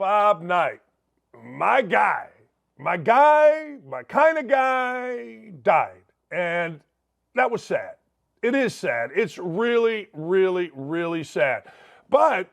Bob Knight, my guy, my kind of guy, died. And that was sad. It is sad. It's really, really, really sad. But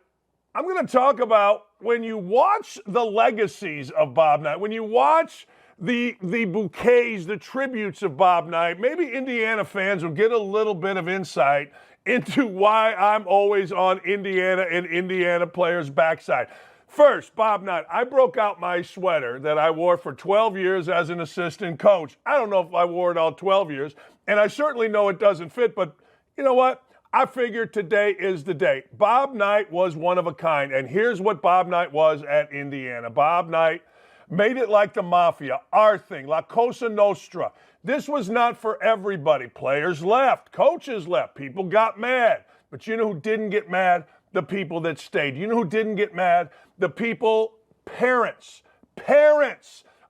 I'm going to talk about when you watch the legacies of Bob Knight, when you watch the bouquets, the tributes of Bob Knight, maybe Indiana fans will get a little bit of insight into why I'm always on Indiana and Indiana players' backside. First, Bob Knight, I broke out my sweater that I wore for 12 years as an assistant coach. I don't know if I wore it all 12 years, and I certainly know it doesn't fit, but you know what? I figured today is the day. Bob Knight was one of a kind, and here's what Bob Knight was at Indiana. Bob Knight made it like the mafia, our thing, La Cosa Nostra. This was not for everybody. Players left, coaches left, people got mad. But you know who didn't get mad? The people that stayed. You know who didn't get mad? The people, parents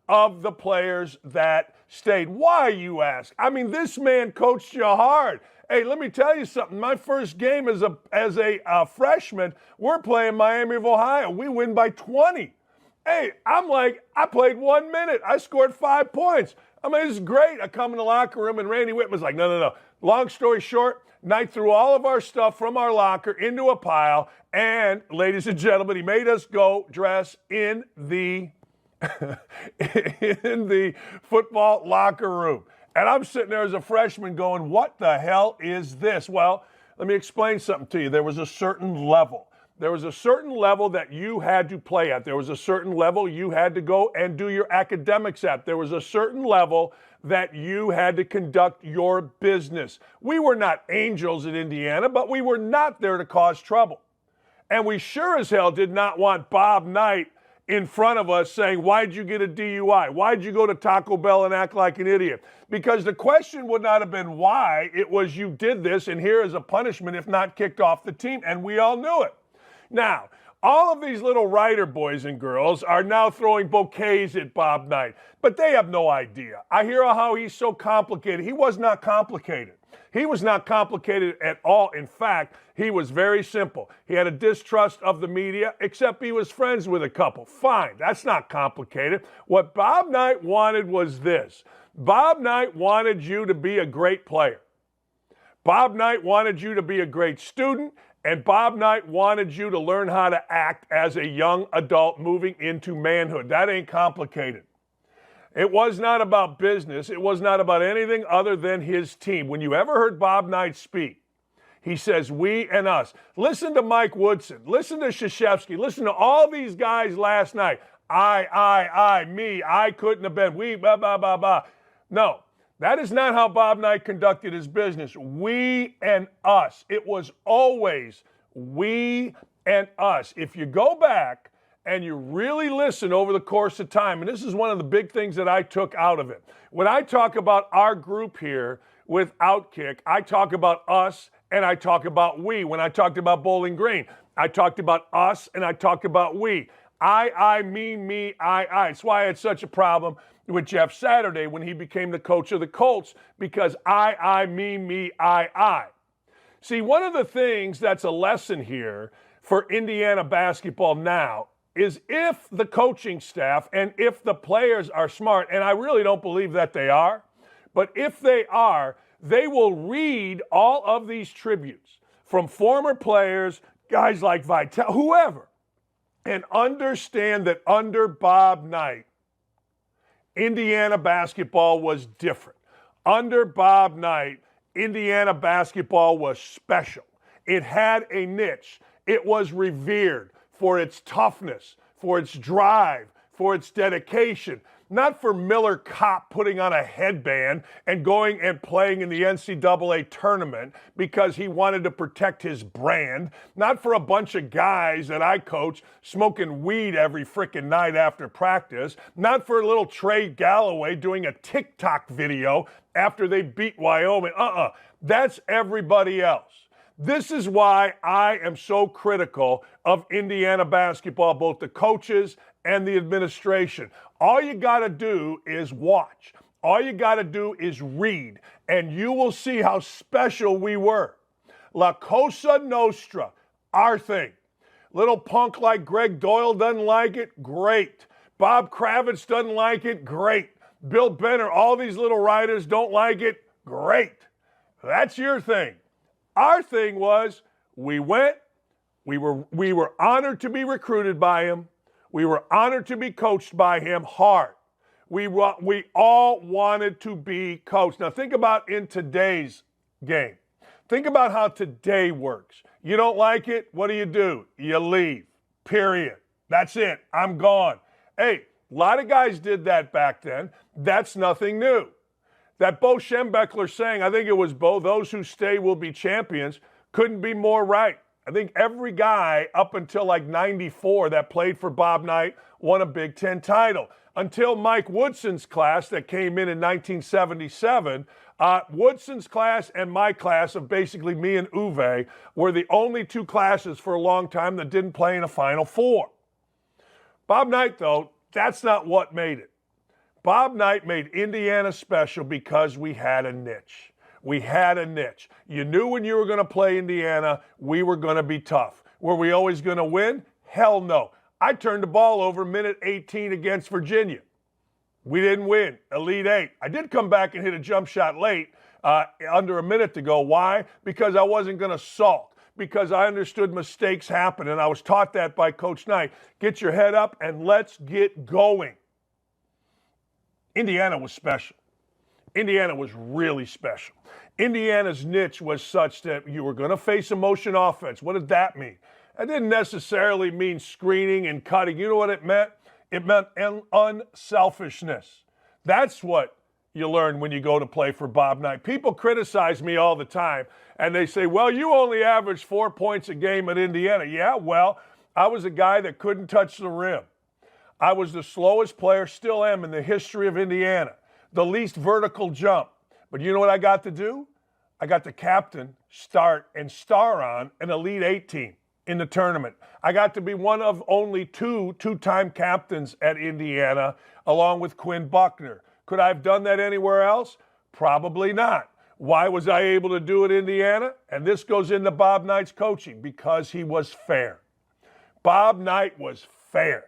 of the players that stayed. Why, you ask? I mean, this man coached you hard. Hey, let me tell you something. My first game as a freshman, we're playing Miami of Ohio. We win by 20. Hey, I'm like, I played 1 minute. I scored 5 points. I mean, it's great. I come in the locker room, and Randy Whitman's like, no. Long story short, Knight threw all of our stuff from our locker into a pile, and, ladies and gentlemen, he made us go dress in the in the football locker room. And I'm sitting there as a freshman going, what the hell is this? Well, let me explain something to you. There was a certain level. There was a certain level that you had to play at. There was a certain level you had to go and do your academics at. There was a certain level that you had to conduct your business. We were not angels in Indiana, but we were not there to cause trouble. And we sure as hell did not want Bob Knight in front of us saying, why'd you get a DUI? Why'd you go to Taco Bell and act like an idiot? Because the question would not have been why. It was you did this, and here is a punishment if not kicked off the team. And we all knew it. Now, all of these little writer boys and girls are now throwing bouquets at Bob Knight, but they have no idea. I hear how he's so complicated. He was not complicated. He was not complicated at all. In fact, he was very simple. He had a distrust of the media, except he was friends with a couple. Fine, that's not complicated. What Bob Knight wanted was this. Bob Knight wanted you to be a great player. Bob Knight wanted you to be a great student, and Bob Knight wanted you to learn how to act as a young adult moving into manhood. That ain't complicated. It was not about business. It was not about anything other than his team. When you ever heard Bob Knight speak, he says, we and us. Listen to Mike Woodson. Listen to Krzyzewski. Listen to all these guys last night. Me, I couldn't have been. We, blah, blah, blah, blah. No, that is not how Bob Knight conducted his business. We and us. It was always we and us. If you go back and you really listen over the course of time, and this is one of the big things that I took out of it. When I talk about our group here with OutKick, I talk about us and I talk about we. When I talked about Bowling Green, I talked about us and I talked about we. I, me, I. It's why I had such a problem with Jeff Saturday when he became the coach of the Colts, because I, me, I. See, one of the things that's a lesson here for Indiana basketball now is if the coaching staff and if the players are smart, and I really don't believe that they are, but if they are, they will read all of these tributes from former players, guys like Vitale, whoever, and understand that under Bob Knight, Indiana basketball was different. Under Bob Knight, Indiana basketball was special. It had a niche. It was revered for its toughness, for its drive, for its dedication. Not for Miller Kopp putting on a headband and going and playing in the NCAA tournament because he wanted to protect his brand. Not for a bunch of guys that I coach smoking weed every frickin' night after practice. Not for little Trey Galloway doing a TikTok video after they beat Wyoming. That's everybody else. This is why I am so critical of Indiana basketball, both the coaches and the administration. All you got to do is watch. All you got to do is read, and you will see how special we were. La Cosa Nostra, our thing. Little punk like Greg Doyle doesn't like it? Great. Bob Kravitz doesn't like it? Great. Bill Benner, all these little writers don't like it? Great. That's your thing. Our thing was we went, we were honored to be recruited by him. We were honored to be coached by him hard. We all wanted to be coached. Now think about in today's game. Think about how today works. You don't like it, what do? You leave, period. That's it, I'm gone. Hey, a lot of guys did that back then. That's nothing new. That Bo Schembechler saying, I think it was Bo, those who stay will be champions, couldn't be more right. I think every guy up until like 94 that played for Bob Knight won a Big Ten title. Until Mike Woodson's class that came in 1977, Woodson's class and my class of basically me and Uwe were the only two classes for a long time that didn't play in a Final Four. Bob Knight, though, that's not what made it. Bob Knight made Indiana special because we had a niche. We had a niche. You knew when you were going to play Indiana, we were going to be tough. Were we always going to win? Hell no. I turned the ball over minute 18 against Virginia. We didn't win. Elite Eight. I did come back and hit a jump shot late under a minute to go. Why? Because I wasn't going to sulk. Because I understood mistakes happen, and I was taught that by Coach Knight. Get your head up and let's get going. Indiana was special. Indiana was really special. Indiana's niche was such that you were going to face a motion offense. What did that mean? That didn't necessarily mean screening and cutting. You know what it meant? It meant unselfishness. That's what you learn when you go to play for Bob Knight. People criticize me all the time, and they say, well, you only averaged 4 points a game at Indiana. Yeah, well, I was a guy that couldn't touch the rim. I was the slowest player, still am, in the history of Indiana. The least vertical jump. But you know what I got to do? I got to captain, start, and star on an Elite Eight team in the tournament. I got to be one of only two-time captains at Indiana, along with Quinn Buckner. Could I have done that anywhere else? Probably not. Why was I able to do it in Indiana? And this goes into Bob Knight's coaching, because he was fair. Bob Knight was fair.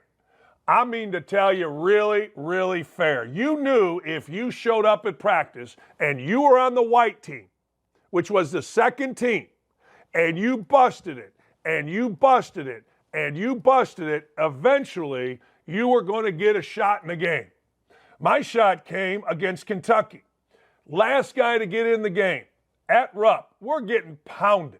I mean to tell you, really, really fair. You knew if you showed up at practice and you were on the white team, which was the second team, and you busted it, and you busted it, and you busted it, eventually you were going to get a shot in the game. My shot came against Kentucky. Last guy to get in the game. At Rupp, we're getting pounded.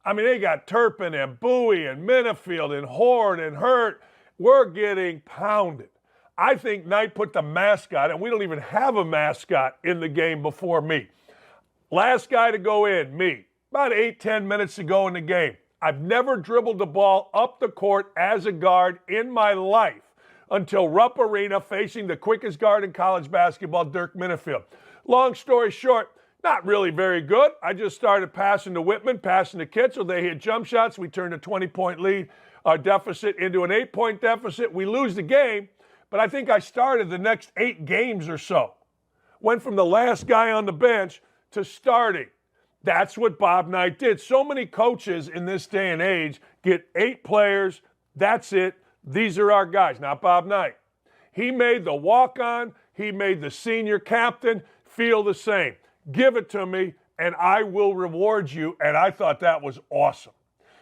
I mean, they got Turpin and Bowie and Minifield and Horde and Hurt. We're getting pounded. I think Knight put the mascot, and we don't even have a mascot in the game before me. Last guy to go in, me. About 8-10 minutes to go in the game. I've never dribbled the ball up the court as a guard in my life until Rupp Arena facing the quickest guard in college basketball, Dirk Minifield. Long story short, not really very good. I just started passing to Whitman, passing to Kitzel. They hit jump shots. We turned a 20-point lead deficit into an 8-point deficit. We lose the game, but I think I started the next 8 games or so. Went from the last guy on the bench to starting. That's what Bob Knight did. So many coaches in this day and age get 8 players. That's it. These are our guys. Not Bob Knight. He made the walk-on. He made the senior captain feel the same. Give it to me, and I will reward you. And I thought that was awesome.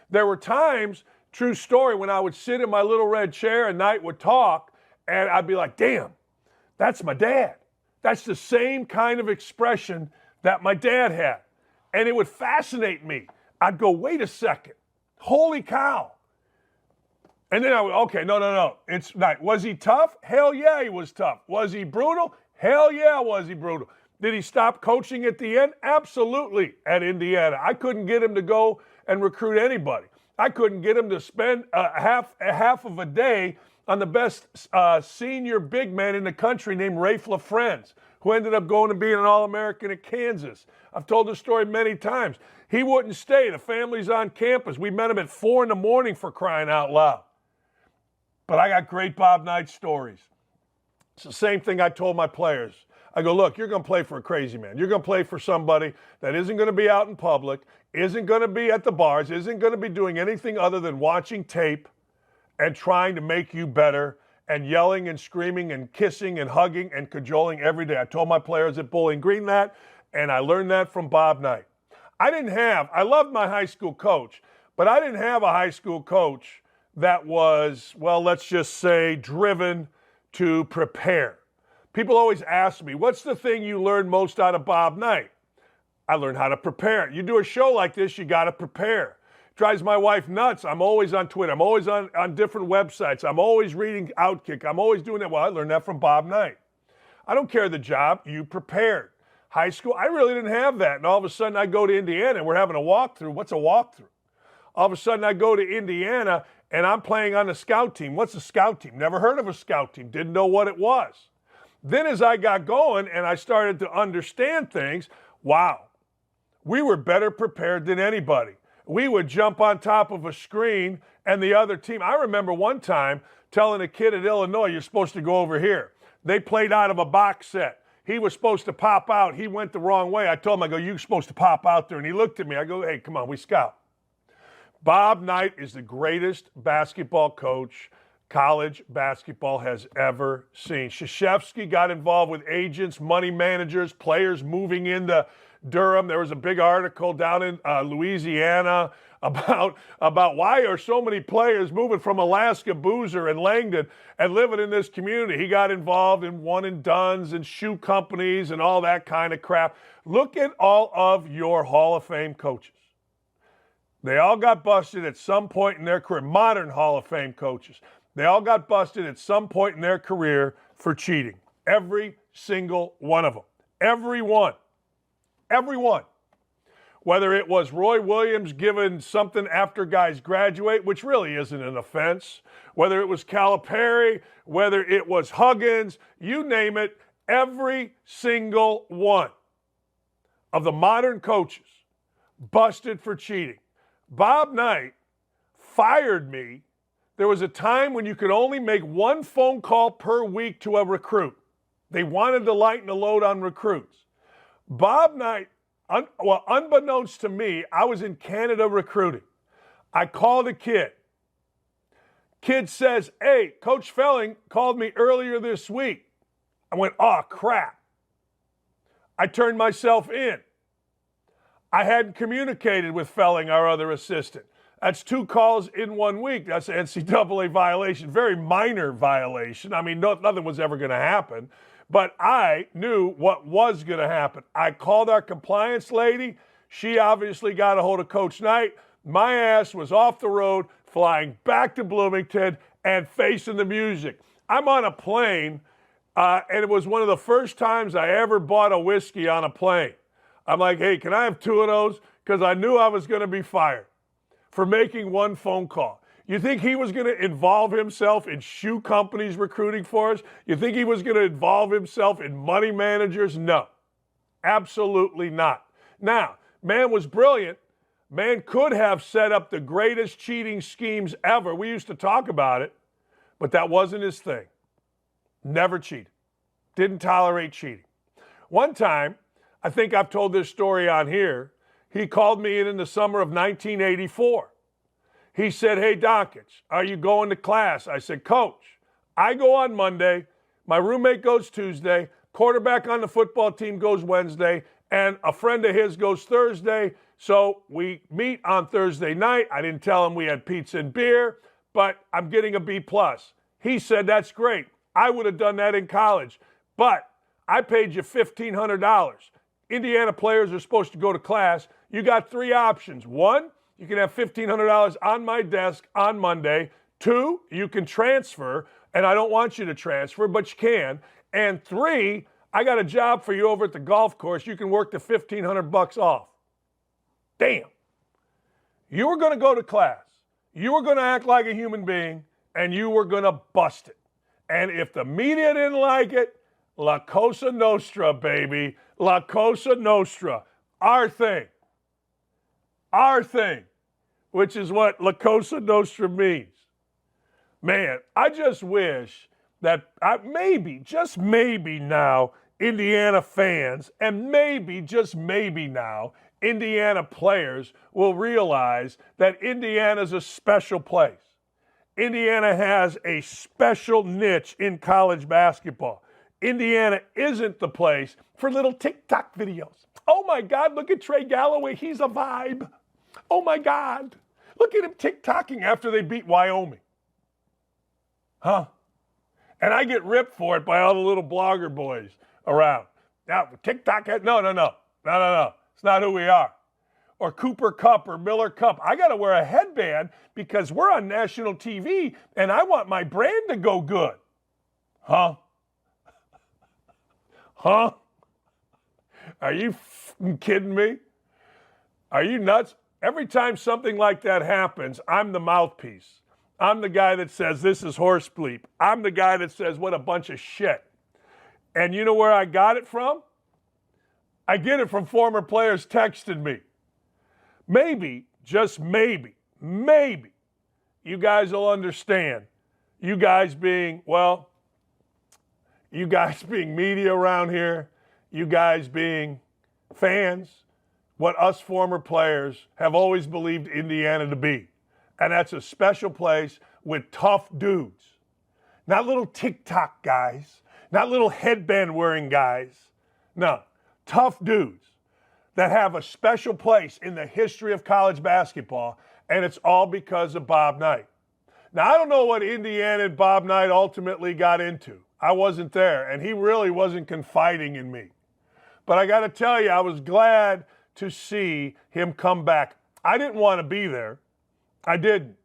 There were times, true story, when I would sit in my little red chair and Knight would talk, and I'd be like, damn, that's my dad. That's the same kind of expression that my dad had. And it would fascinate me. I'd go, wait a second. Holy cow. And then I would, okay, no. It's Knight. Was he tough? Hell yeah, he was tough. Was he brutal? Hell yeah, was he brutal. Did he stop coaching at the end? Absolutely, at Indiana. I couldn't get him to go and recruit anybody. I couldn't get him to spend half of a day on the best senior big man in the country named Rafe LaFrenz, who ended up going to being an All-American at Kansas. I've told the story many times. He wouldn't stay. The family's on campus. We met him at 4 in the morning, for crying out loud. But I got great Bob Knight stories. It's the same thing I told my players. I go, look, you're going to play for a crazy man. You're going to play for somebody that isn't going to be out in public, isn't going to be at the bars, isn't going to be doing anything other than watching tape and trying to make you better and yelling and screaming and kissing and hugging and cajoling every day. I told my players at Bowling Green that, and I learned that from Bob Knight. I loved my high school coach, but I didn't have a high school coach that was, well, let's just say, driven to prepare. People always ask me, what's the thing you learned most out of Bob Knight? I learned how to prepare. You do a show like this, you got to prepare. Drives my wife nuts. I'm always on Twitter. I'm always on different websites. I'm always reading OutKick. I'm always doing that. Well, I learned that from Bob Knight. I don't care the job. You prepared. High school, I really didn't have that. And all of a sudden I go to Indiana and we're having a walkthrough. What's a walkthrough? All of a sudden I go to Indiana and I'm playing on the scout team. What's a scout team? Never heard of a scout team. Didn't know what it was. Then as I got going and I started to understand things, wow, we were better prepared than anybody. We would jump on top of a screen and the other team. I remember one time telling a kid at Illinois, you're supposed to go over here. They played out of a box set. He was supposed to pop out. He went the wrong way. I told him, I go, you're supposed to pop out there. And he looked at me. I go, hey, come on, we scout. Bob Knight is the greatest basketball coach college basketball has ever seen. Krzyzewski got involved with agents, money managers, players moving into Durham. There was a big article down in Louisiana about why are so many players moving from Alaska, Boozer, and Langdon and living in this community. He got involved in one and dones and shoe companies and all that kind of crap. Look at all of your Hall of Fame coaches. They all got busted at some point in their career. Modern Hall of Fame coaches. They all got busted at some point in their career for cheating. Every single one of them. Every one. Every one. Whether it was Roy Williams giving something after guys graduate, which really isn't an offense, whether it was Calipari, whether it was Huggins, you name it, every single one of the modern coaches busted for cheating. Bob Knight fired me. There was a time when you could only make one phone call per week to a recruit. They wanted to lighten the load on recruits. Bob Knight, unbeknownst to me, I was in Canada recruiting. I called a kid. Kid says, hey, Coach Felling called me earlier this week. I went, oh, crap. I turned myself in. I hadn't communicated with Felling, our other assistant. That's 2 calls in 1 week. That's an NCAA violation, very minor violation. I mean, nothing was ever going to happen. But I knew what was going to happen. I called our compliance lady. She obviously got a hold of Coach Knight. My ass was off the road, flying back to Bloomington and facing the music. I'm on a plane, and it was one of the first times I ever bought a whiskey on a plane. I'm like, hey, can I have 2 of those? Because I knew I was going to be fired for making one phone call. You think he was going to involve himself in shoe companies recruiting for us? You think he was going to involve himself in money managers? No, absolutely not. Now, man was brilliant. Man could have set up the greatest cheating schemes ever. We used to talk about it, but that wasn't his thing. Never cheated. Didn't tolerate cheating. One time, I think I've told this story on here, he called me in the summer of 1984. He said, hey, Dakich, are you going to class? I said, Coach, I go on Monday, my roommate goes Tuesday, quarterback on the football team goes Wednesday, and a friend of his goes Thursday. So we meet on Thursday night. I didn't tell him we had pizza and beer, but I'm getting a B+. He said, that's great. I would have done that in college, but I paid you $1,500. Indiana players are supposed to go to class. You got 3 options. 1, you can have $1,500 on my desk on Monday. 2, you can transfer, and I don't want you to transfer, but you can. And 3, I got a job for you over at the golf course. You can work the $1,500 off. Damn. You were going to go to class. You were going to act like a human being, and you were going to bust it. And if the media didn't like it, La Cosa Nostra, baby. La Cosa Nostra. Our thing. Our thing. Which is what La Cosa Nostra means. Man, I just wish that maybe, just maybe now, Indiana fans, and maybe, just maybe now, Indiana players will realize that Indiana's a special place. Indiana has a special niche in college basketball. Indiana isn't the place for little TikTok videos. Oh my God, look at Trey Galloway. He's a vibe. Oh my God. Look at him TikToking after they beat Wyoming. Huh? And I get ripped for it by all the little blogger boys around. Now, TikTok, no. It's not who we are. Or Cooper Cup or Miller Cup. I got to wear a headband because we're on national TV and I want my brand to go good. Huh? Huh? Are you kidding me? Are you nuts? Every time something like that happens, I'm the mouthpiece. I'm the guy that says this is horse bleep. I'm the guy that says what a bunch of shit. And you know where I got it from? I get it from former players texting me. Maybe, just maybe, you guys will understand. You guys being media around here, you guys being fans, what us former players have always believed Indiana to be. And that's a special place with tough dudes. Not little TikTok guys, not little headband wearing guys. No, tough dudes that have a special place in the history of college basketball, and it's all because of Bob Knight. Now, I don't know what Indiana and Bob Knight ultimately got into. I wasn't there, and he really wasn't confiding in me. But I got to tell you, I was glad to see him come back. I didn't want to be there. I didn't.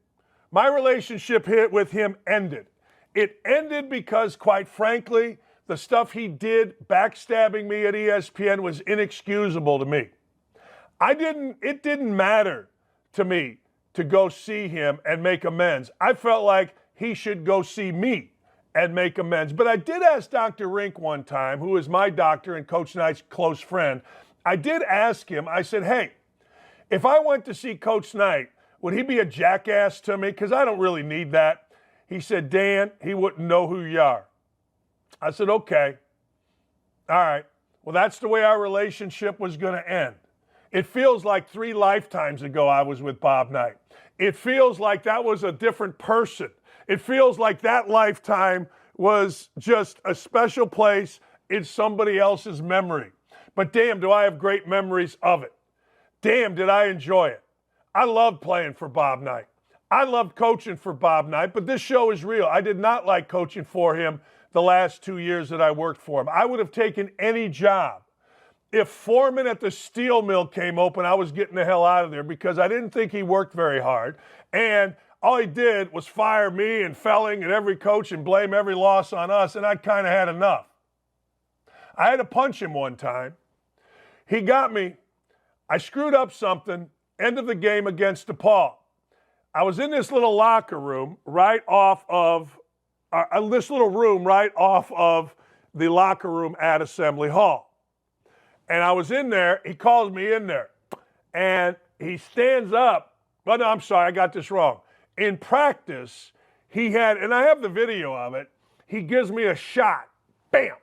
My relationship with him ended. It ended because, quite frankly, the stuff he did backstabbing me at ESPN was inexcusable to me. It didn't matter to me to go see him and make amends. I felt like he should go see me and make amends. But I did ask Dr. Rink one time, who is my doctor and Coach Knight's close friend, I did ask him, I said, hey, if I went to see Coach Knight, would he be a jackass to me? Because I don't really need that. He said, Dan, he wouldn't know who you are. I said, okay. All right. Well, that's the way our relationship was going to end. It feels like 3 lifetimes ago I was with Bob Knight. It feels like that was a different person. It feels like that lifetime was just a special place in somebody else's memory. But damn, do I have great memories of it. Damn, did I enjoy it. I loved playing for Bob Knight. I loved coaching for Bob Knight, but this show is real. I did not like coaching for him the last 2 years that I worked for him. I would have taken any job. If Foreman at the steel mill came open, I was getting the hell out of there because I didn't think he worked very hard. And all he did was fire me and Felling and every coach and blame every loss on us, and I kind of had enough. I had to punch him one time. He got me. I screwed up something. End of the game against DePaul. I was in this little locker room right off of the locker room at Assembly Hall. And I was in there. He calls me in there. And he stands up. Well, no, I'm sorry. I got this wrong. In practice, he had, and I have the video of it, he gives me a shot. Bam.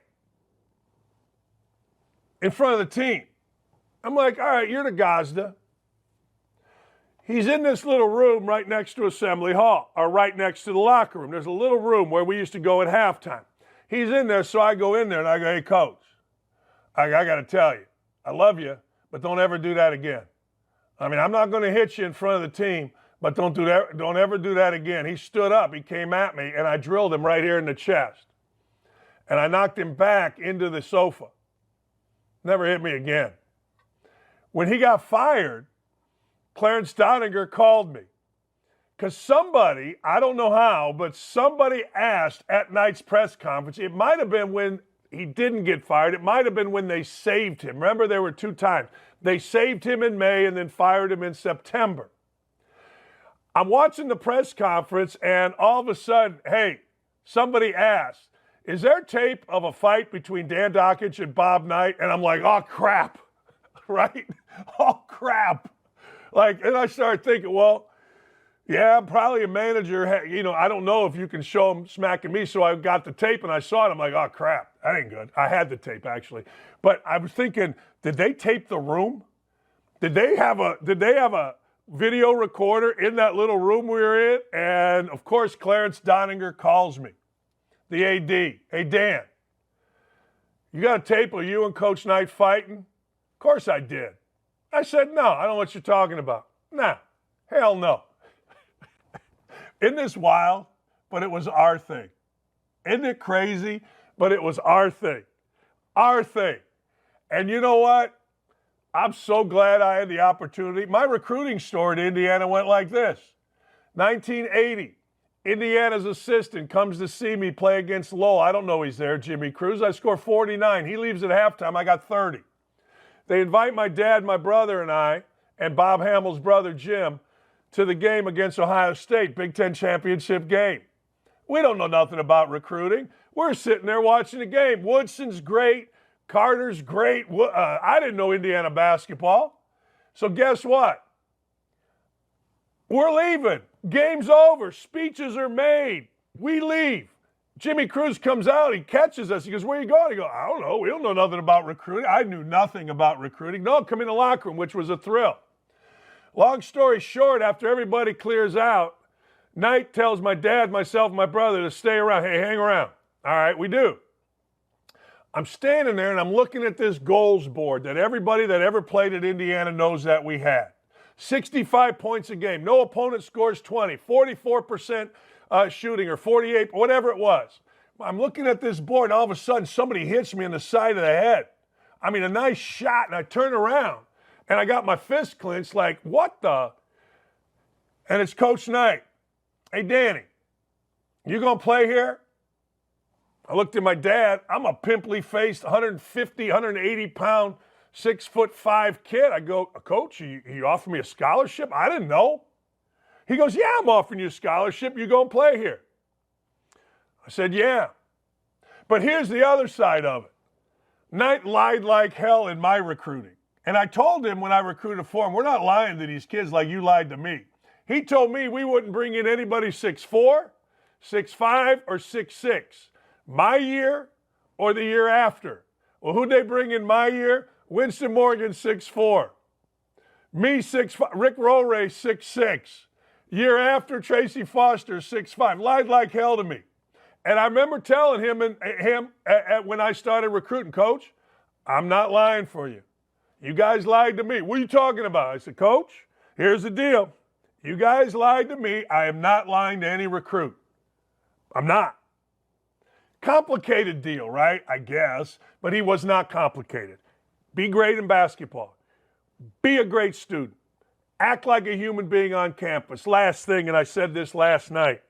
In front of the team. I'm like, all right, you're the Gazda. He's in this little room right next to Assembly Hall, or right next to the locker room. There's a little room where we used to go at halftime. He's in there, so I go in there and I go, hey, coach, I got to tell you, I love you, but don't ever do that again. I mean, I'm not going to hit you in front of the team, but don't ever do that again. He stood up, he came at me, and I drilled him right here in the chest. And I knocked him back into the sofa. Never hit me again. When he got fired, Clarence Doniger called me because somebody, I don't know how, but somebody asked at Knight's press conference. It might have been when he didn't get fired. It might have been when they saved him. Remember, there were 2 times. They saved him in May and then fired him in September. I'm watching the press conference and all of a sudden, hey, somebody asked, is there tape of a fight between Dan Dakich and Bob Knight? And I'm like, oh, crap, right? Oh, crap. And I started thinking, well, Yeah, I'm probably a manager. You know, I don't know if you can show him smacking me. So I got the tape and I saw it. I'm like, oh, crap. That ain't good. I had the tape, actually. But I was thinking, did they tape the room? Did they have a video recorder in that little room we were in? And, of course, Clarence Doninger calls me, the AD. Hey, Dan, you got a tape of you and Coach Knight fighting? Of course I did. I said, no, I don't know what you're talking about. Nah, hell no. Isn't this wild? But it was our thing. Isn't it crazy? But it was our thing. Our thing. And you know what? I'm so glad I had the opportunity. My recruiting story to Indiana went like this. 1980, Indiana's assistant comes to see me play against Lowell. I don't know he's there, Jimmy Cruz. I score 49. He leaves at halftime. I got 30. They invite my dad, my brother, and I, and Bob Hamill's brother, Jim, to the game against Ohio State, Big Ten championship game. We don't know nothing about recruiting. We're sitting there watching the game. Woodson's great. Carter's great. I didn't know Indiana basketball. So guess what? We're leaving. Game's over. Speeches are made. We leave. Jimmy Cruz comes out. He catches us. He goes, where are you going? I go, I don't know. We don't know nothing about recruiting. I knew nothing about recruiting. No, come in the locker room, which was a thrill. Long story short, after everybody clears out, Knight tells my dad, myself, and my brother to stay around. Hey, hang around. All right, we do. I'm standing there and I'm looking at this goals board that everybody that ever played at Indiana knows that we had. 65 points a game. No opponent scores 20. 44% shooting or 48, whatever it was. I'm looking at this board and all of a sudden somebody hits me in the side of the head. I mean, a nice shot, and I turn around. And I got my fist clenched like, what the? And it's Coach Knight. Hey, Danny, you going to play here? I looked at my dad. I'm a pimply-faced, 150, 180-pound, 6'5" kid. I go, Coach, you offer me a scholarship? I didn't know. He goes, yeah, I'm offering you a scholarship. You go and play here. I said, yeah. But here's the other side of it. Knight lied like hell in my recruiting. And I told him when I recruited for him, we're not lying to these kids like you lied to me. He told me we wouldn't bring in anybody 6'4", 6'5", or 6'6". My year or the year after. Well, who'd they bring in my year? Winston Morgan, 6'4". Me, 6'5". Rick Roray, 6'6". Year after, Tracy Foster, 6'5". Lied like hell to me. And I remember telling him when I started recruiting, Coach, I'm not lying for you. You guys lied to me. What are you talking about? I said, Coach, here's the deal. You guys lied to me. I am not lying to any recruit. I'm not. Complicated deal, right? I guess. But he was not complicated. Be great in basketball. Be a great student. Act like a human being on campus. Last thing, and I said this last night.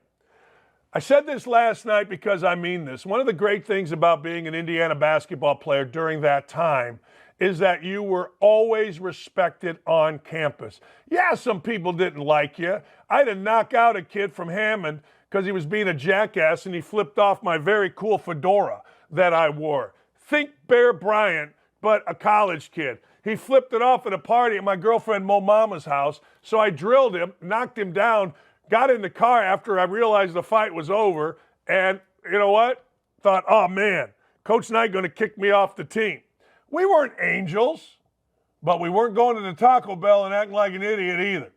I said this last night because I mean this. One of the great things about being an Indiana basketball player during that time is that you were always respected on campus. Yeah, some people didn't like you. I had to knock out a kid from Hammond because he was being a jackass and he flipped off my very cool fedora that I wore. Think Bear Bryant, but a college kid. He flipped it off at a party at my girlfriend Mo Mama's house, so I drilled him, knocked him down, got in the car after I realized the fight was over, and you know what? Thought, oh man, Coach Knight going to kick me off the team. We weren't angels, but we weren't going to the Taco Bell and acting like an idiot either,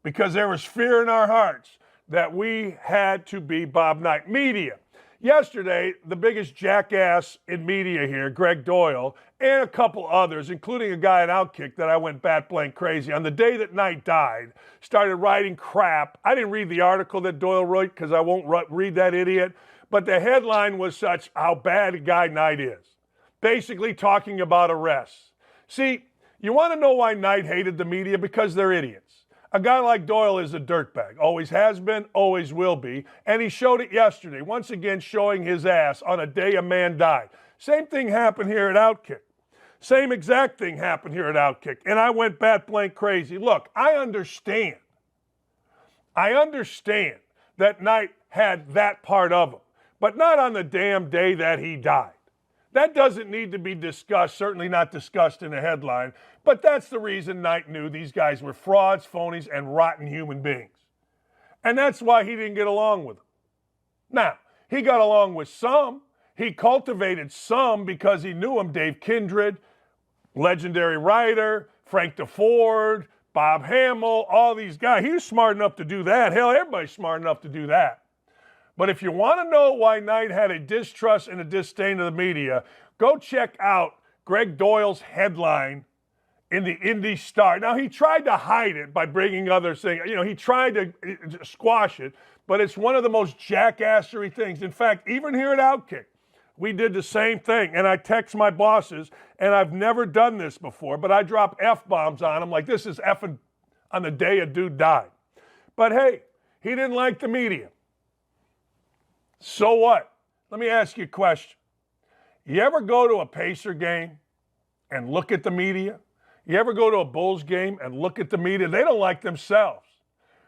because there was fear in our hearts that we had to be Bob Knight. Media. Yesterday, the biggest jackass in media here, Greg Doyle, and a couple others, including a guy at OutKick that I went bat blank crazy, on the day that Knight died, started writing crap. I didn't read the article that Doyle wrote because I won't read that idiot, but the headline was such how bad a guy Knight is. Basically talking about arrests. See, you want to know why Knight hated the media? Because they're idiots. A guy like Doyle is a dirtbag. Always has been, always will be. And he showed it yesterday, once again showing his ass on a day a man died. Same thing happened here at OutKick. Same exact thing happened here at OutKick. And I went bat blank crazy. Look, I understand that Knight had that part of him, but not on the damn day that he died. That doesn't need to be discussed, certainly not discussed in a headline, but that's the reason Knight knew these guys were frauds, phonies, and rotten human beings. And that's why he didn't get along with them. Now, he got along with some. He cultivated some because he knew him. Dave Kindred, legendary writer, Frank DeFord, Bob Hamill, all these guys. He was smart enough to do that. Hell, everybody's smart enough to do that. But if you want to know why Knight had a distrust and a disdain of the media, go check out Greg Doyle's headline in the Indy Star. Now, he tried to hide it by bringing other things. He tried to squash it, but it's one of the most jackassery things. In fact, even here at OutKick, we did the same thing. And I text my bosses, and I've never done this before, but I drop F-bombs on them like this is effing on the day a dude died. But hey, he didn't like the media. So what? Let me ask you a question. You ever go to a Pacer game and look at the media? You ever go to a Bulls game and look at the media? They don't like themselves.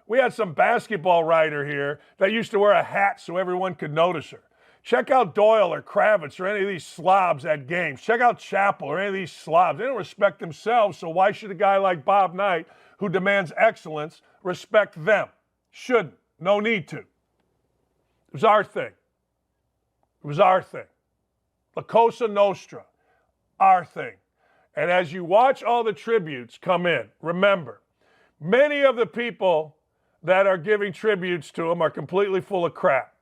We had some basketball writer here that used to wear a hat so everyone could notice her. Check out Doyle or Kravitz or any of these slobs at games. Check out Chappell or any of these slobs. They don't respect themselves, so why should a guy like Bob Knight, who demands excellence, respect them? Shouldn't. No need to. It was our thing. It was our thing. La Cosa Nostra, our thing. And as you watch all the tributes come in, remember, many of the people that are giving tributes to him are completely full of crap.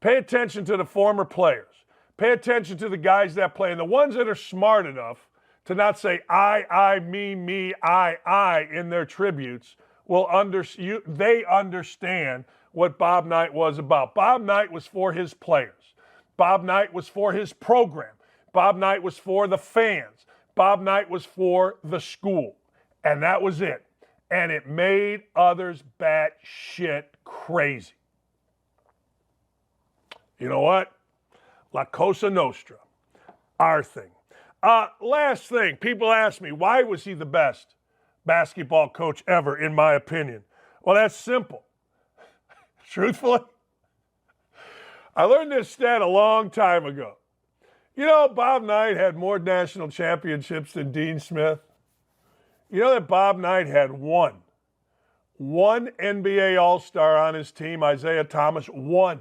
Pay attention to the former players. Pay attention to the guys that play. And the ones that are smart enough to not say I, me, I in their tributes they understand what Bob Knight was about. Bob Knight was for his players. Bob Knight was for his program. Bob Knight was for the fans. Bob Knight was for the school. And that was it. And it made others bat shit crazy. You know what? La Cosa Nostra. Our thing. Last thing. People ask me, why was he the best basketball coach ever, in my opinion? Well, that's simple. Truthfully, I learned this stat a long time ago. You know, Bob Knight had more national championships than Dean Smith. You know that Bob Knight had one NBA All-Star on his team, Isaiah Thomas, one.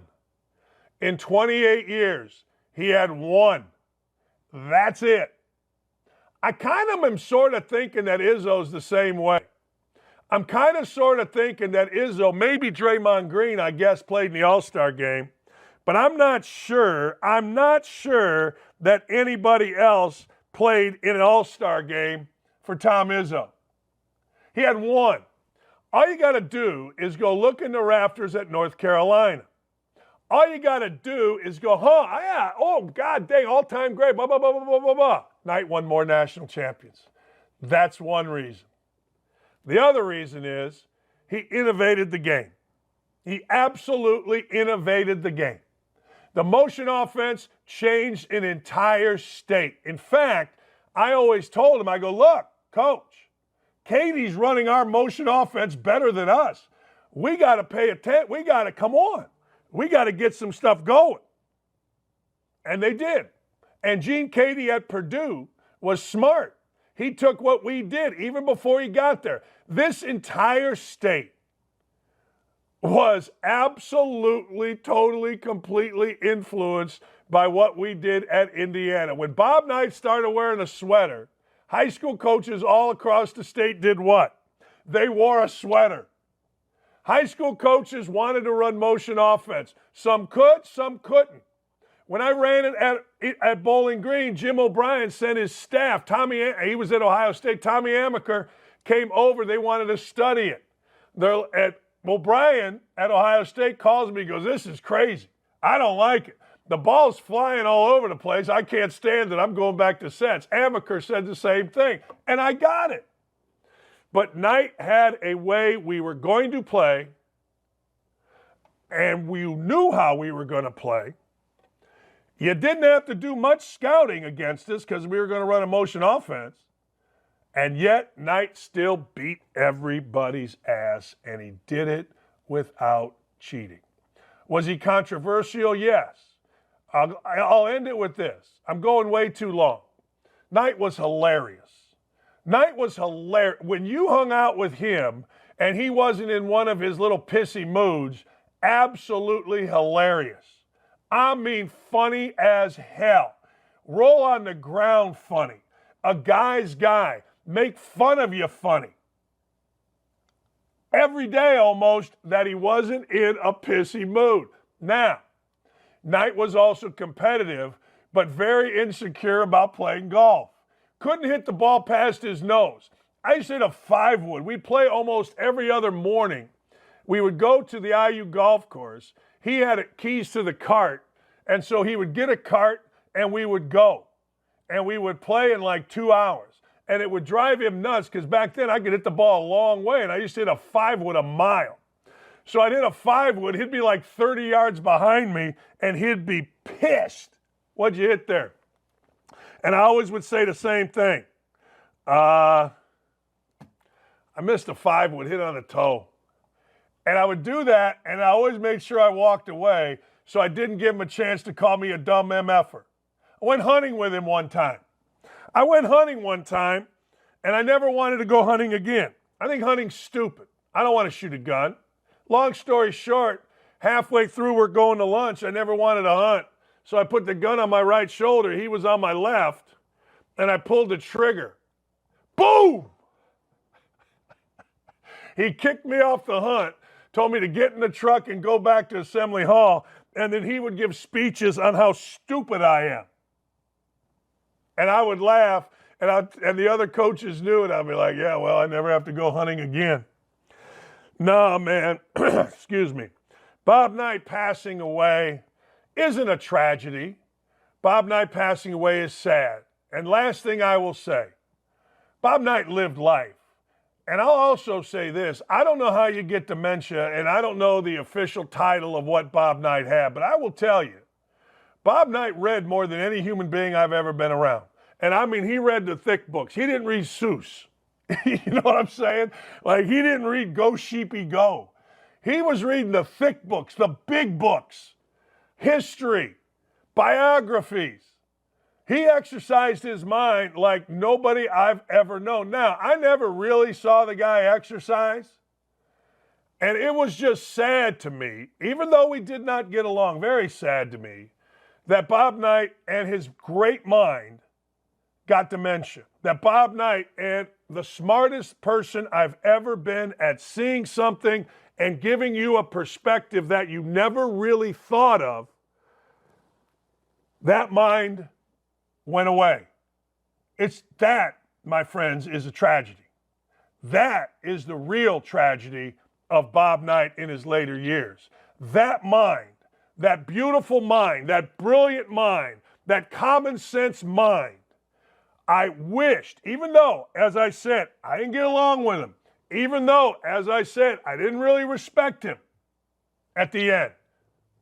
In 28 years, he had one. That's it. I kind of am sort of thinking that Izzo's the same way. I'm kind of sort of thinking that Izzo, maybe Draymond Green, I guess, played in the All-Star game. But I'm not sure that anybody else played in an All-Star game for Tom Izzo. He had one. All you got to do is go look in the rafters at North Carolina. All you got to do is go, yeah, oh, God dang, all-time great, blah, blah, blah, blah, blah, blah, blah. Knight won more national champions. That's one reason. The other reason is he innovated the game. He absolutely innovated the game. The motion offense changed an entire state. In fact, I always told him, I go, look, coach, Katie's running our motion offense better than us. We got to pay attention. We got to, come on. We got to get some stuff going. And they did. And Gene Katie at Purdue was smart. He took what we did even before he got there. This entire state was absolutely, totally, completely influenced by what we did at Indiana. When Bob Knight started wearing a sweater, high school coaches all across the state did what? They wore a sweater. High school coaches wanted to run motion offense. Some could, some couldn't. When I ran it at Bowling Green, Jim O'Brien sent his staff. He was at Ohio State. Tommy Amaker came over. They wanted to study it. O'Brien at Ohio State calls me, goes, this is crazy. I don't like it. The ball's flying all over the place. I can't stand it. I'm going back to sets. Amaker said the same thing, and I got it. But Knight had a way we were going to play, and we knew how we were going to play. You didn't have to do much scouting against us because we were going to run a motion offense. And yet, Knight still beat everybody's ass, and he did it without cheating. Was he controversial? Yes. I'll end it with this. I'm going way too long. Knight was hilarious. Knight was hilarious. When you hung out with him and he wasn't in one of his little pissy moods, absolutely hilarious. I mean, funny as hell. Roll on the ground funny. A guy's guy. Make fun of you funny. Every day almost that he wasn't in a pissy mood. Now, Knight was also competitive, but very insecure about playing golf. Couldn't hit the ball past his nose. I used to hit a 5-wood. We'd play almost every other morning. We would go to the IU golf course. He had keys to the cart, and so he would get a cart, and we would go. And we would play in like 2 hours. And it would drive him nuts because back then I could hit the ball a long way, and I used to hit a 5-wood a mile. So I'd hit a 5-wood, he'd be like 30 yards behind me, and he'd be pissed. What'd you hit there? And I always would say the same thing. I missed a 5-wood, hit on the toe. And I would do that, and I always made sure I walked away so I didn't give him a chance to call me a dumb MFer. I went hunting with him one time. And I never wanted to go hunting again. I think hunting's stupid. I don't want to shoot a gun. Long story short, halfway through we're going to lunch. I never wanted to hunt. So I put the gun on my right shoulder. He was on my left. And I pulled the trigger. Boom! He kicked me off the hunt, told me to get in the truck and go back to Assembly Hall. And then he would give speeches on how stupid I am. And I would laugh, and the other coaches knew it. I'd be like, yeah, well, I never have to go hunting again. No, man, excuse me. Bob Knight passing away isn't a tragedy. Bob Knight passing away is sad. And last thing I will say, Bob Knight lived life. And I'll also say this, I don't know how you get dementia, and I don't know the official title of what Bob Knight had, but I will tell you, Bob Knight read more than any human being I've ever been around. And I mean, he read the thick books. He didn't read Seuss. You know what I'm saying? Like, he didn't read Go Sheepy Go. He was reading the thick books, the big books, history, biographies. He exercised his mind like nobody I've ever known. Now, I never really saw the guy exercise. And it was just sad to me, even though we did not get along, very sad to me, that Bob Knight and his great mind got dementia. That Bob Knight, and the smartest person I've ever been at seeing something and giving you a perspective that you never really thought of, that mind went away. It's that, my friends, is a tragedy. That is the real tragedy of Bob Knight in his later years. That mind, that beautiful mind, that brilliant mind, that common sense mind, I wished, even though, as I said, I didn't get along with him, even though, as I said, I didn't really respect him at the end.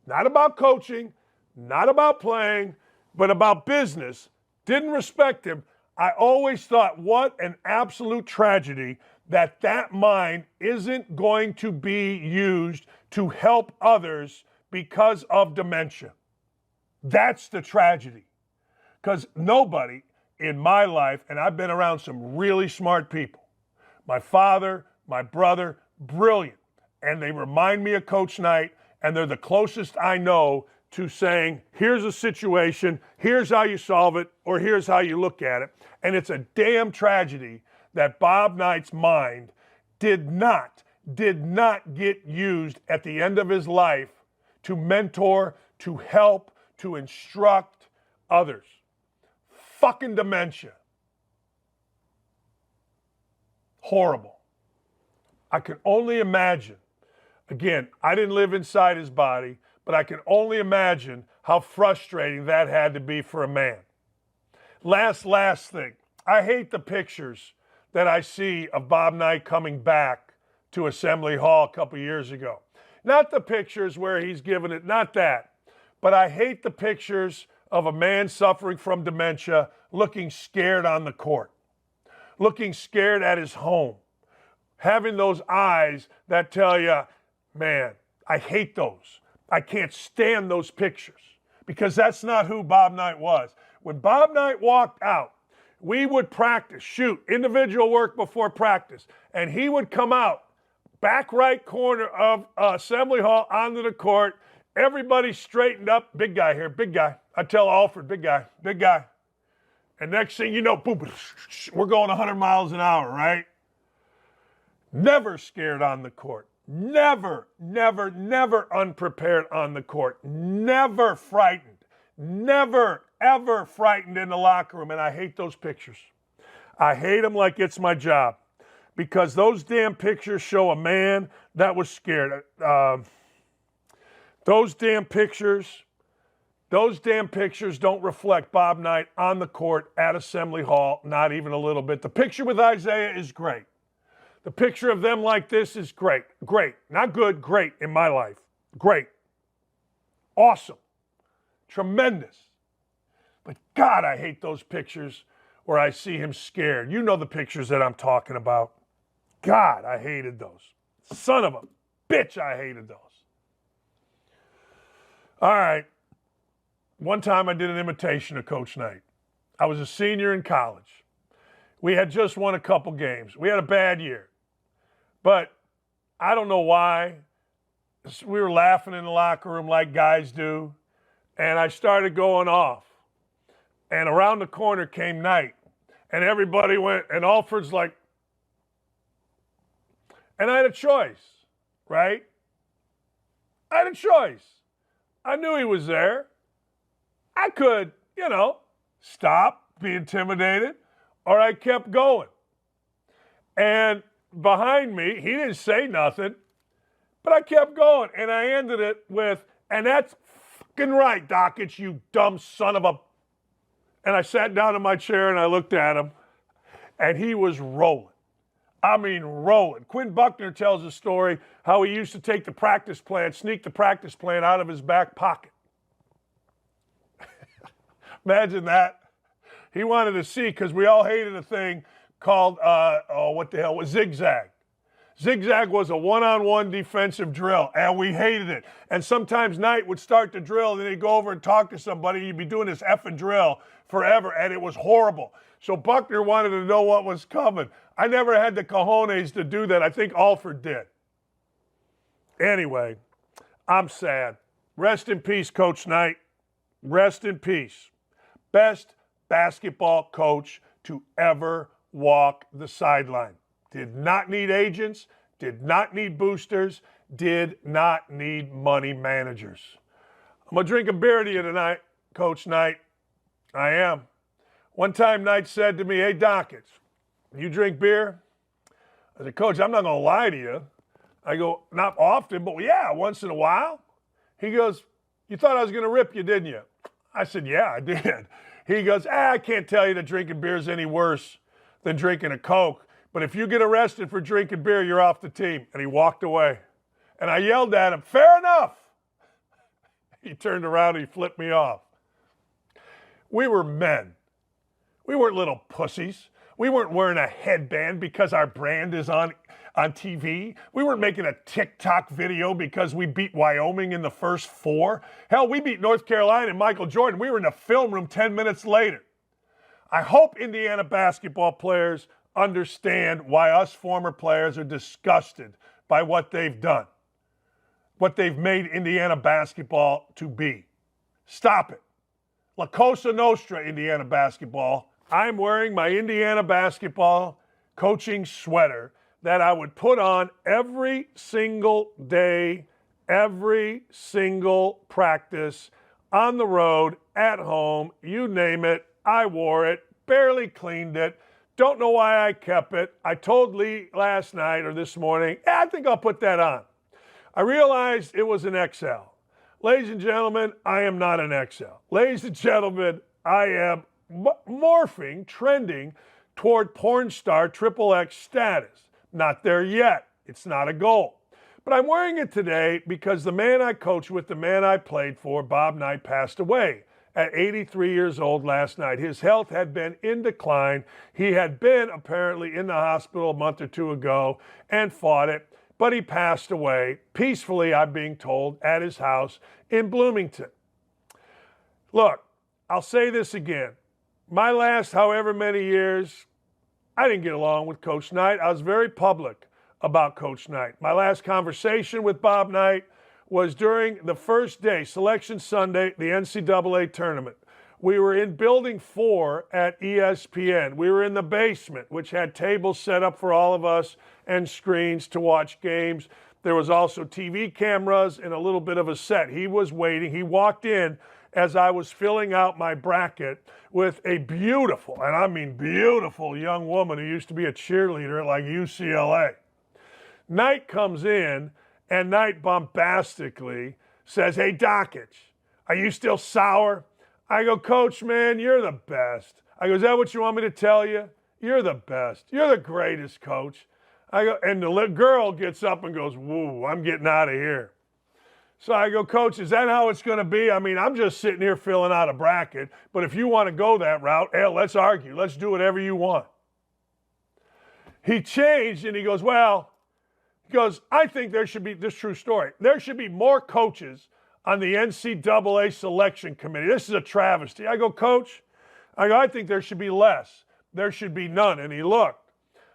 Not about coaching, not about playing, but about business. Didn't respect him. I always thought, what an absolute tragedy that that mind isn't going to be used to help others because of dementia. That's the tragedy. Because nobody in my life, and I've been around some really smart people. My father, my brother, brilliant. And they remind me of Coach Knight, and they're the closest I know to saying, here's a situation, here's how you solve it, or here's how you look at it. And it's a damn tragedy that Bob Knight's mind did not get used at the end of his life to mentor, to help, to instruct others. Fucking dementia. Horrible. I can only imagine. Again, I didn't live inside his body, but I can only imagine how frustrating that had to be for a man. Last thing. I hate the pictures that I see of Bob Knight coming back to Assembly Hall a couple years ago. Not the pictures where he's giving it, not that. But I hate the pictures of a man suffering from dementia looking scared on the court, looking scared at his home, having those eyes that tell you, man, I hate those. I can't stand those pictures because that's not who Bob Knight was. When Bob Knight walked out, we would practice, shoot, individual work before practice, and he would come out back right corner of Assembly Hall onto the court. Everybody straightened up. Big guy here, big guy. I tell Alfred, big guy, big guy. And next thing you know, boom, we're going 100 miles an hour, right? Never scared on the court. Never, never, never unprepared on the court. Never frightened. Never, ever frightened in the locker room. And I hate those pictures. I hate them like it's my job. Because those damn pictures show a man that was scared. Those damn pictures don't reflect Bob Knight on the court at Assembly Hall, not even a little bit. The picture with Isaiah is great. The picture of them like this is great. Great. Not good, great in my life. Great. Awesome. Tremendous. But God, I hate those pictures where I see him scared. You know the pictures that I'm talking about. God, I hated those. Son of a bitch, I hated those. All right. One time I did an imitation of Coach Knight. I was a senior in college. We had just won a couple games. We had a bad year. But I don't know why. We were laughing in the locker room like guys do. And I started going off. And around the corner came Knight. And everybody went, and Alfred's like, and I had a choice, right? I had a choice. I knew he was there. I could, stop, be intimidated, or I kept going. And behind me, he didn't say nothing, but I kept going. And I ended it with, and that's fucking right, Dakich, you dumb son of a... And I sat down in my chair and I looked at him, and he was rolling. I mean, rolling. Quinn Buckner tells a story how he used to take the practice plan, sneak the practice plan out of his back pocket. Imagine that. He wanted to see, because we all hated a thing called, was zigzag. Zigzag was a one-on-one defensive drill, and we hated it. And sometimes Knight would start the drill, and then he'd go over and talk to somebody. He'd be doing this effing drill forever, and it was horrible. So Buckner wanted to know what was coming. I never had the cojones to do that. I think Alfred did. Anyway, I'm sad. Rest in peace, Coach Knight. Rest in peace. Best basketball coach to ever walk the sideline. Did not need agents, did not need boosters, did not need money managers. I'm going to drink a beer to you tonight, Coach Knight. I am. One time Knight said to me, hey, Dakich, you drink beer? I said, Coach, I'm not going to lie to you. I go, not often, but yeah, once in a while. He goes, you thought I was going to rip you, didn't you? I said, yeah, I did. He goes, I can't tell you that drinking beer is any worse than drinking a Coke. But if you get arrested for drinking beer, you're off the team. And he walked away. And I yelled at him, fair enough. He turned around and he flipped me off. We were men. We weren't little pussies. We weren't wearing a headband because our brand is on TV. We weren't making a TikTok video because we beat Wyoming in the first 4. Hell, we beat North Carolina and Michael Jordan. We were in the film room 10 minutes later. I hope Indiana basketball players understand why us former players are disgusted by what they've done, what they've made Indiana basketball to be. Stop it. La Cosa Nostra, Indiana basketball. I'm wearing my Indiana basketball coaching sweater that I would put on every single day, every single practice, on the road, at home, you name it. I wore it, barely cleaned it. Don't know why I kept it. I told Lee last night or this morning, I think I'll put that on. I realized it was an XL. Ladies and gentlemen, I am not an XL. Ladies and gentlemen, I am morphing, trending toward porn star XXX status. Not there yet. It's not a goal. But I'm wearing it today because the man I coached with, the man I played for, Bob Knight, passed away at 83 years old last night. His health had been in decline. He had been apparently in the hospital a month or two ago and fought it, but he passed away peacefully, I'm being told, at his house in Bloomington. Look, I'll say this again. My last however many years, I didn't get along with Coach Knight. I was very public about Coach Knight. My last conversation with Bob Knight was during the first day, Selection Sunday, the NCAA tournament. We were in Building 4 at ESPN. We were in the basement, which had tables set up for all of us and screens to watch games. There was also TV cameras and a little bit of a set. He was waiting. He walked in as I was filling out my bracket with a beautiful, and I mean beautiful, young woman who used to be a cheerleader at like UCLA. Knight comes in, and Knight bombastically says, "Hey, Dakich, are you still sour?" I go, "Coach, man, you're the best." I go, "Is that what you want me to tell you? You're the best. You're the greatest, Coach." I go, and the little girl gets up and goes, "Woo, I'm getting out of here." So I go, "Coach, is that how it's going to be? I mean, I'm just sitting here filling out a bracket, but if you want to go that route, hell, let's argue. Let's do whatever you want." He changed, and he goes, "I think there should be," this true story, "there should be more coaches on the NCAA selection committee. This is a travesty." I go, "Coach," I think there should be less. There should be none." And he looked.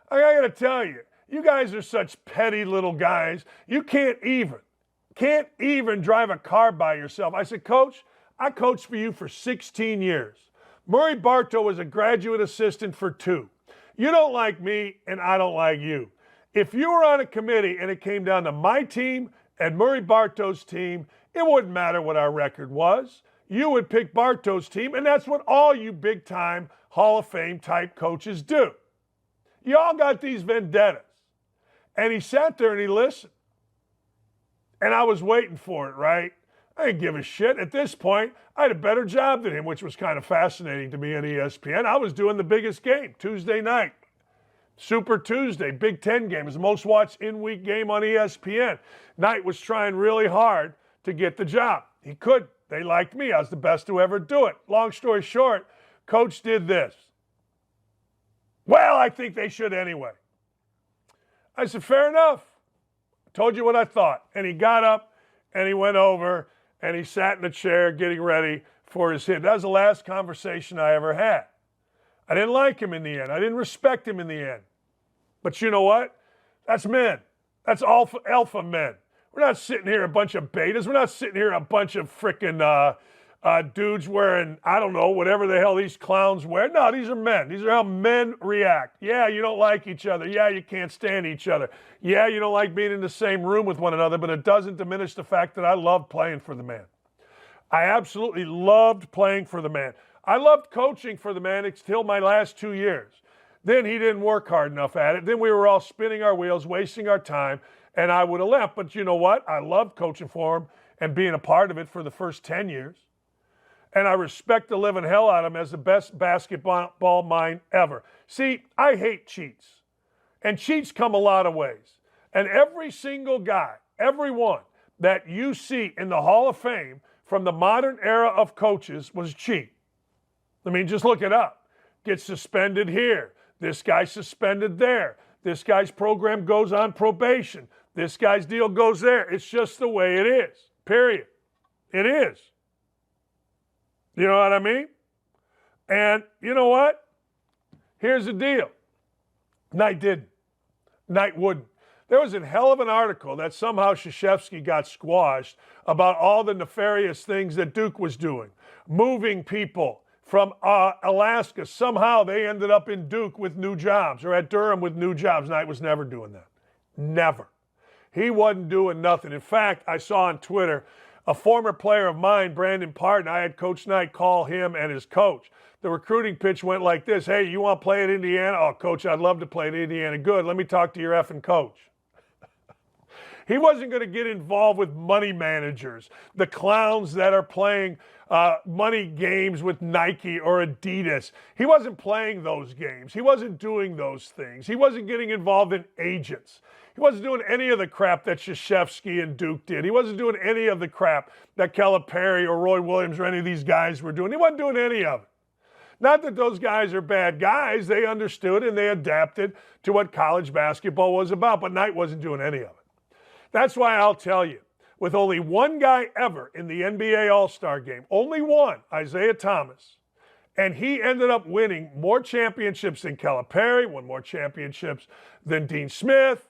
I got to tell you, you guys are such petty little guys. You can't even drive a car by yourself. I said, "Coach, I coached for you for 16 years. Murray Bartow was a graduate assistant for 2. You don't like me, and I don't like you. If you were on a committee and it came down to my team and Murray Bartow's team, it wouldn't matter what our record was. You would pick Bartow's team, and that's what all you big-time Hall of Fame type coaches do. You all got these vendettas." And he sat there and he listened. And I was waiting for it, right? I didn't give a shit. At this point, I had a better job than him, which was kind of fascinating to me on ESPN. I was doing the biggest game, Tuesday night. Super Tuesday, Big Ten game. It was the most watched in-week game on ESPN. Knight was trying really hard to get the job. He couldn't. They liked me. I was the best to ever do it. Long story short, Coach did this. "Well, I think they should anyway." I said, "Fair enough. Told you what I thought." And he got up and he went over and he sat in a chair getting ready for his hit. That was the last conversation I ever had. I didn't like him in the end. I didn't respect him in the end. But you know what? That's men. That's alpha men. We're not sitting here a bunch of betas. We're not sitting here a bunch of frickin' dudes wearing, I don't know, whatever the hell these clowns wear. No, these are men. These are how men react. Yeah, you don't like each other. Yeah, you can't stand each other. Yeah, you don't like being in the same room with one another, but it doesn't diminish the fact that I love playing for the man. I absolutely loved playing for the man. I loved coaching for the man until my last 2 years. Then he didn't work hard enough at it. Then we were all spinning our wheels, wasting our time, and I would have left. But you know what? I loved coaching for him and being a part of it for the first 10 years. And I respect the living hell out of him as the best basketball mind ever. See, I hate cheats. And cheats come a lot of ways. And every single guy, everyone that you see in the Hall of Fame from the modern era of coaches was a cheat. I mean, just look it up. Gets suspended here. This guy's suspended there. This guy's program goes on probation. This guy's deal goes there. It's just the way it is. Period. It is. You know what I mean? And you know what? Here's the deal. Knight didn't. Knight wouldn't. There was a hell of an article that somehow Krzyzewski got squashed about all the nefarious things that Duke was doing. Moving people from Alaska. Somehow they ended up in Duke with new jobs or at Durham with new jobs. Knight was never doing that. Never. He wasn't doing nothing. In fact, I saw on Twitter a former player of mine, Brandon Parton, I had Coach Knight call him and his coach. The recruiting pitch went like this: "Hey, you want to play at Indiana?" "Oh, Coach, I'd love to play at Indiana." "Good, let me talk to your effing coach." He wasn't going to get involved with money managers, the clowns that are playing money games with Nike or Adidas. He wasn't playing those games. He wasn't doing those things. He wasn't getting involved in agents. He wasn't doing any of the crap that Krzyzewski and Duke did. He wasn't doing any of the crap that Calipari or Roy Williams or any of these guys were doing. He wasn't doing any of it. Not that those guys are bad guys. They understood and they adapted to what college basketball was about, but Knight wasn't doing any of it. That's why I'll tell you, with only one guy ever in the NBA All-Star game, only one, Isaiah Thomas, and he ended up winning more championships than Calipari, won more championships than Dean Smith.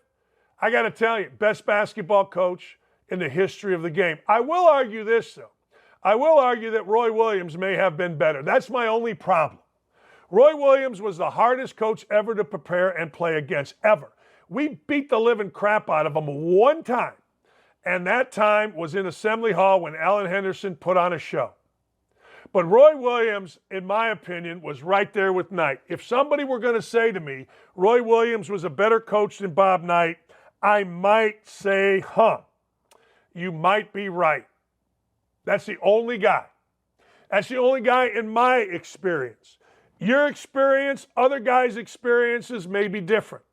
I got to tell you, best basketball coach in the history of the game. I will argue this, though. I will argue that Roy Williams may have been better. That's my only problem. Roy Williams was the hardest coach ever to prepare and play against, ever. We beat the living crap out of him one time, and that time was in Assembly Hall when Alan Henderson put on a show. But Roy Williams, in my opinion, was right there with Knight. If somebody were going to say to me, Roy Williams was a better coach than Bob Knight, I might say, you might be right. That's the only guy. That's the only guy in my experience. Your experience, other guys' experiences may be different.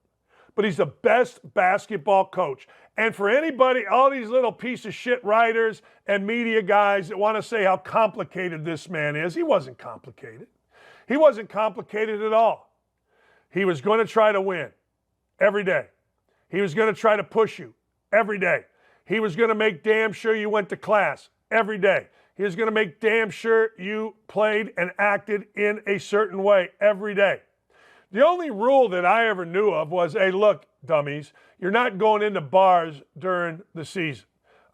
But he's the best basketball coach. And for anybody, all these little piece of shit writers and media guys that want to say how complicated this man is, he wasn't complicated. He wasn't complicated at all. He was going to try to win every day. He was going to try to push you every day. He was going to make damn sure you went to class every day. He was going to make damn sure you played and acted in a certain way every day. The only rule that I ever knew of was, hey, look, dummies, you're not going into bars during the season.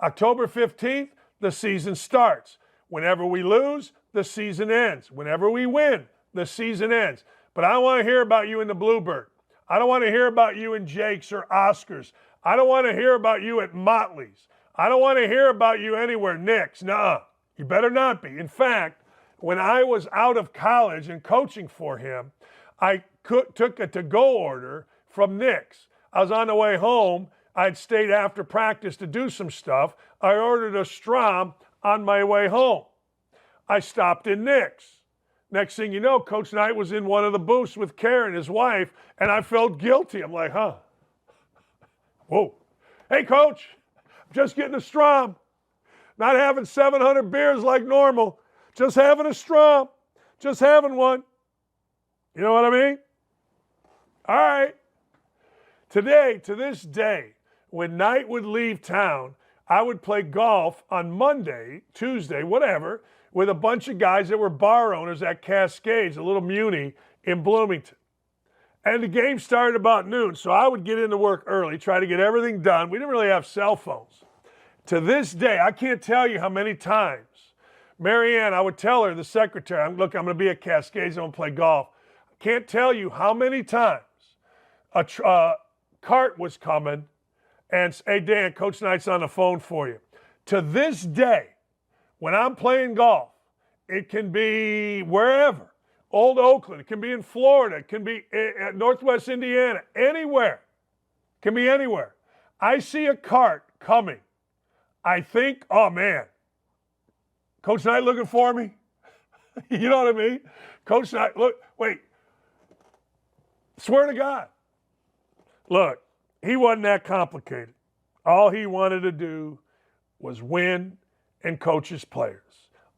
October 15th, the season starts. Whenever we lose, the season ends. Whenever we win, the season ends. But I don't want to hear about you in the Bluebird. I don't want to hear about you in Jake's or Oscars. I don't want to hear about you at Motley's. I don't want to hear about you anywhere, Nick's. Nuh-uh. You better not be. In fact, when I was out of college and coaching for him, I took a to-go order from Nick's. I was on the way home. I'd stayed after practice to do some stuff. I ordered a Strom on my way home. I stopped in Nick's. Next thing you know, Coach Knight was in one of the booths with Karen, his wife, and I felt guilty. I'm like, whoa. Hey, Coach, I'm just getting a Strom. Not having 700 beers like normal. Just having a Strom. Just having one. You know what I mean? All right. Today, to this day, when Knight would leave town, I would play golf on Monday, Tuesday, whatever, with a bunch of guys that were bar owners at Cascades, a little muni in Bloomington. And the game started about noon, so I would get into work early, try to get everything done. We didn't really have cell phones. To this day, I can't tell you how many times Marianne, I would tell her, the secretary, look, I'm going to be at Cascades, I'm going to play golf. I can't tell you how many times a cart was coming and, hey, Dan, Coach Knight's on the phone for you. To this day, when I'm playing golf, it can be wherever, Old Oakland, it can be in Florida, it can be at Northwest Indiana, anywhere. It can be anywhere. I see a cart coming. I think, oh, man, Coach Knight looking for me? You know what I mean? Coach Knight, look, wait. Swear to God. Look, he wasn't that complicated. All he wanted to do was win and coach his players.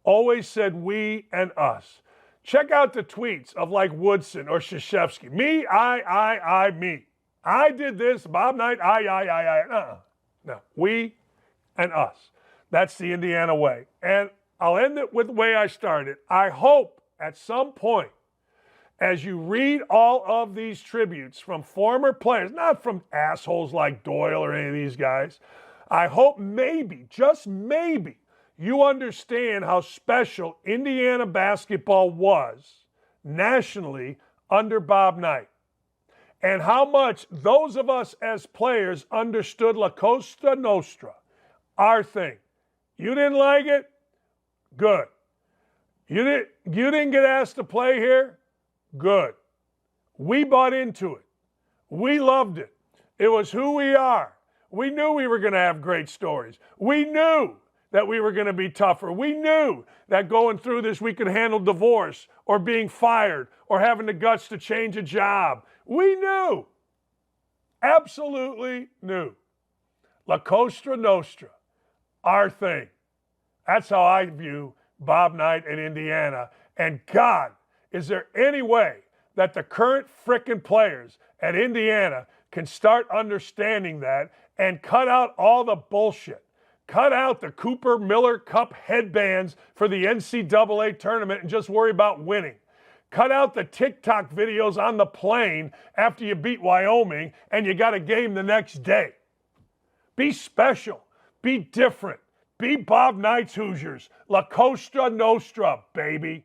Always said we and us. Check out the tweets of like Woodson or Krzyzewski. Me, I, me. I did this, Bob Knight, I. No, we and us. That's the Indiana way. And I'll end it with the way I started. I hope at some point, as you read all of these tributes from former players, not from assholes like Doyle or any of these guys, I hope maybe, just maybe, you understand how special Indiana basketball was nationally under Bob Knight. And how much those of us as players understood La Costa Nostra, our thing. You didn't like it? Good. You didn't get asked to play here? Good. We bought into it. We loved it. It was who we are. We knew we were going to have great stories. We knew that we were going to be tougher. We knew that going through this we could handle divorce or being fired or having the guts to change a job. We knew. Absolutely knew. La Costa Nostra, our thing. That's how I view Bob Knight and Indiana. And God, is there any way that the current frickin' players at Indiana can start understanding that and cut out all the bullshit? Cut out the Cooper Miller Cup headbands for the NCAA tournament and just worry about winning. Cut out the TikTok videos on the plane after you beat Wyoming and you got a game the next day. Be special. Be different. Be Bob Knight's Hoosiers. La Costa Nostra, baby.